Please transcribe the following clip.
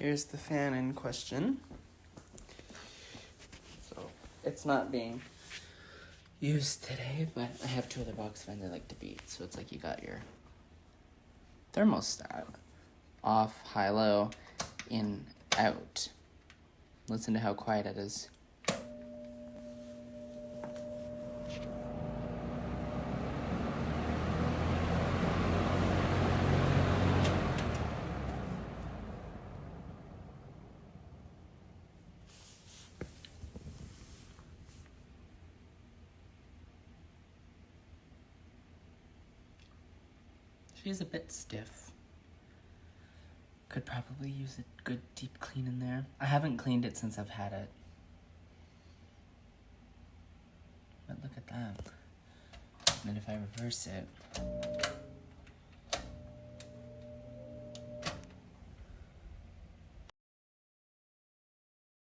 Here's the fan in question. So it's not being used today, but I have two other box fans I like to beat. So it's like you got your thermostat off, high, low, in, out. Listen to how quiet it is. She's a bit stiff. Could probably use a good deep clean in there. I haven't cleaned it since I've had it. But look at that. And then if I reverse it,